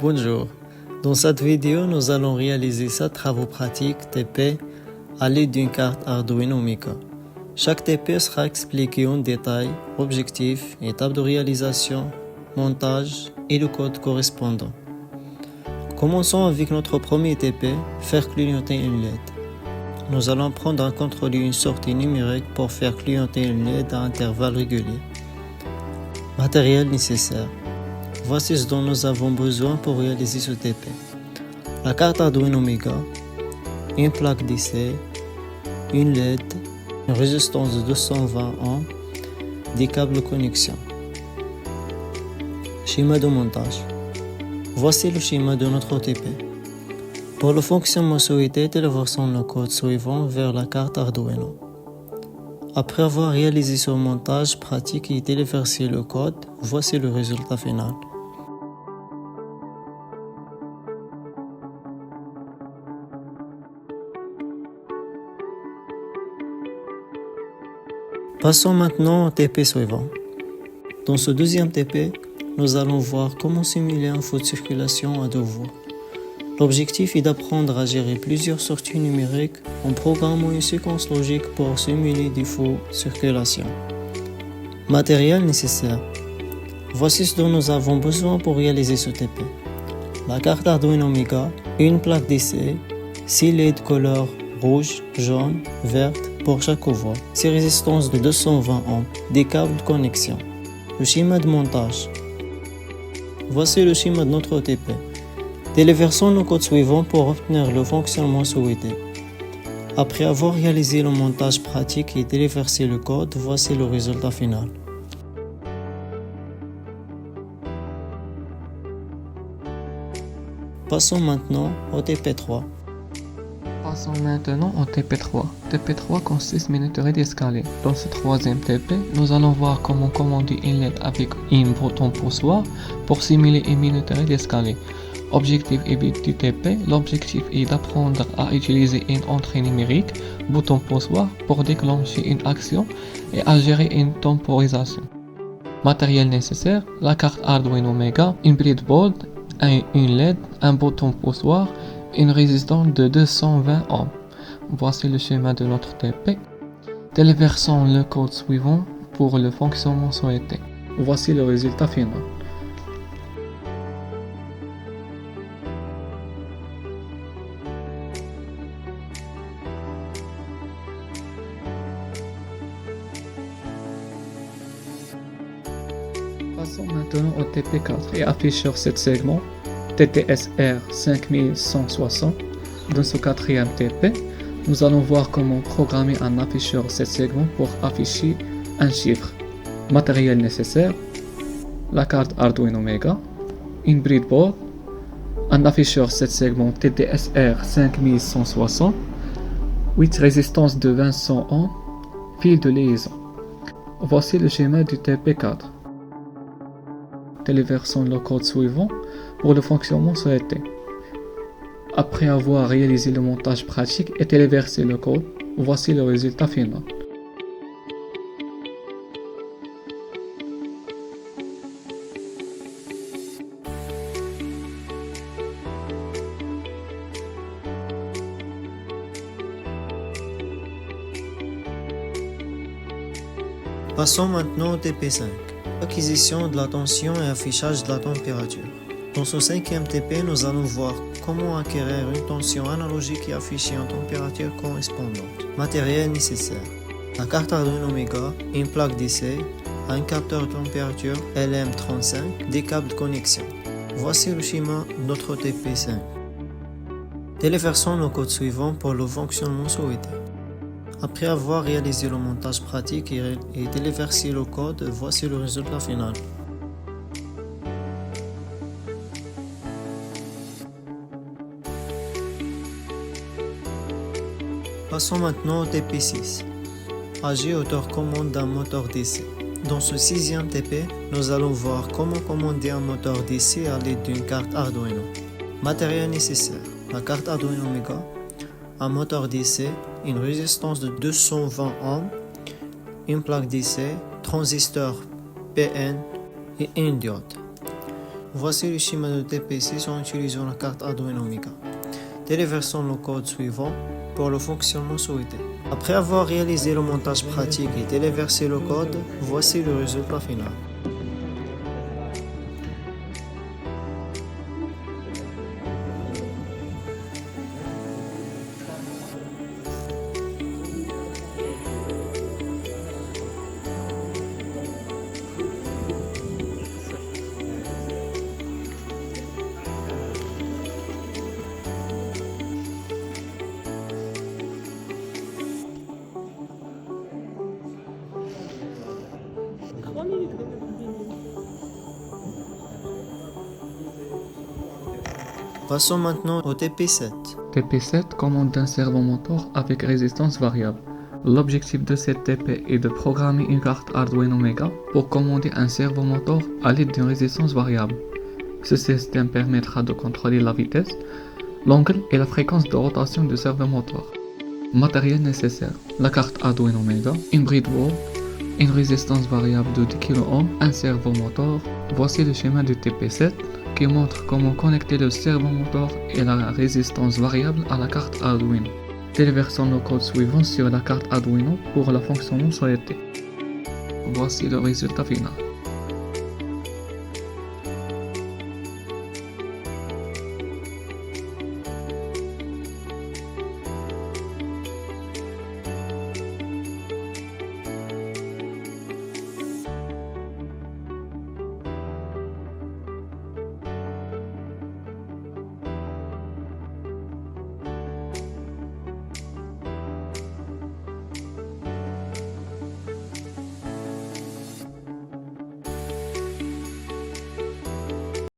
Bonjour, dans cette vidéo nous allons réaliser 7 travaux pratiques TP à l'aide d'une carte Arduino Mica. Chaque TP sera expliqué en détail, objectifs, étapes de réalisation, montage et le code correspondant. Commençons avec notre premier TP, faire clignoter une LED. Nous allons prendre à contrôler une sortie numérique pour faire clignoter une LED à intervalles réguliers. Matériel nécessaire. Voici ce dont nous avons besoin pour réaliser ce TP. La carte Arduino Mica, une plaque DC, une LED, une résistance de 220 ohms, des câbles de connexion. Schéma de montage. Voici le schéma de notre TP. Pour le fonctionnement souhaité, téléversons le code suivant vers la carte Arduino. Après avoir réalisé ce montage pratique et téléversé le code, voici le résultat final. Passons maintenant au TP suivant. Dans ce deuxième TP, nous allons voir comment simuler un feu de circulation à deux voies. L'objectif est d'apprendre à gérer plusieurs sorties numériques en programmant une séquence logique pour simuler des feux de circulation. Matériel nécessaire. Voici ce dont nous avons besoin pour réaliser ce TP. La carte Arduino Mica, une plaque DC, 6 LED couleur rouge, jaune, verte pour chaque voie, 6 résistances de 220 ohms, des câbles de connexion. Le schéma de montage. Voici le schéma de notre TP. Téléversons le code suivant pour obtenir le fonctionnement souhaité. Après avoir réalisé le montage pratique et téléversé le code, voici le résultat final. Passons maintenant au TP3. Passons maintenant au TP3. TP3 consiste en minuterie d'escalier. Dans ce troisième TP, nous allons voir comment commander une LED avec un bouton poussoir pour simuler une minuterie d'escalier. Objectif et but du TP. L'objectif est d'apprendre à utiliser une entrée numérique, bouton poussoir, pour déclencher une action et à gérer une temporisation. Matériel nécessaire, la carte Arduino Mica, une breadboard, une LED, un bouton poussoir, une résistance de 220 ohms. Voici le schéma de notre TP. Téléversons le code suivant pour le fonctionnement souhaité. Voici le résultat final. Passons maintenant au TP4 et afficheur 7 segments TTSR 5160. Dans ce quatrième TP, nous allons voir comment programmer un afficheur 7 segments pour afficher un chiffre. Matériel nécessaire, la carte Arduino Mica, une breadboard, un afficheur 7 segments TTSR 5160, 8 résistances de 200 ohms, fil de liaison. Voici le schéma du TP4. Téléversons le code suivant pour le fonctionnement souhaité. Après avoir réalisé le montage pratique et téléversé le code, voici le résultat final. Passons maintenant au TP5. Acquisition de la tension et affichage de la température. Dans ce cinquième TP, nous allons voir comment acquérir une tension analogique et afficher une température correspondante. Matériel nécessaire. La carte Arduino Mica, une plaque DC, un capteur de température LM35, des câbles de connexion. Voici le schéma de notre TP5. Téléversons le code suivant pour le fonctionnement souhaité. Après avoir réalisé le montage pratique et téléversé le code, voici le résultat final. Passons maintenant au TP6. Agir auteur-commande d'un moteur DC. Dans ce sixième TP, nous allons voir comment commander un moteur DC à l'aide d'une carte Arduino. Matériel nécessaire. La carte Arduino Mica, un moteur DC, une résistance de 220 ohms, une plaque DC, transistor PN et une diode. Voici le schéma de TP6 en utilisant la carte Arduino Mega. Téléversons le code suivant pour le fonctionnement souhaité. Après avoir réalisé le montage pratique et téléversé le code, voici le résultat final. Passons maintenant au TP7. TP7 commande d'un servomoteur avec résistance variable. L'objectif de cette TP est de programmer une carte Arduino Mega pour commander un servomoteur à l'aide d'une résistance variable. Ce système permettra de contrôler la vitesse, l'angle et la fréquence de rotation du servomoteur. Matériel nécessaire: la carte Arduino Mega, une breadboard, une résistance variable de 10 kΩ, un servomoteur. Voici le schéma du TP7 qui montre comment connecter le servomoteur et la résistance variable à la carte Arduino. Téléversons le code suivant sur la carte Arduino pour le fonctionnement souhaité. Voici le résultat final.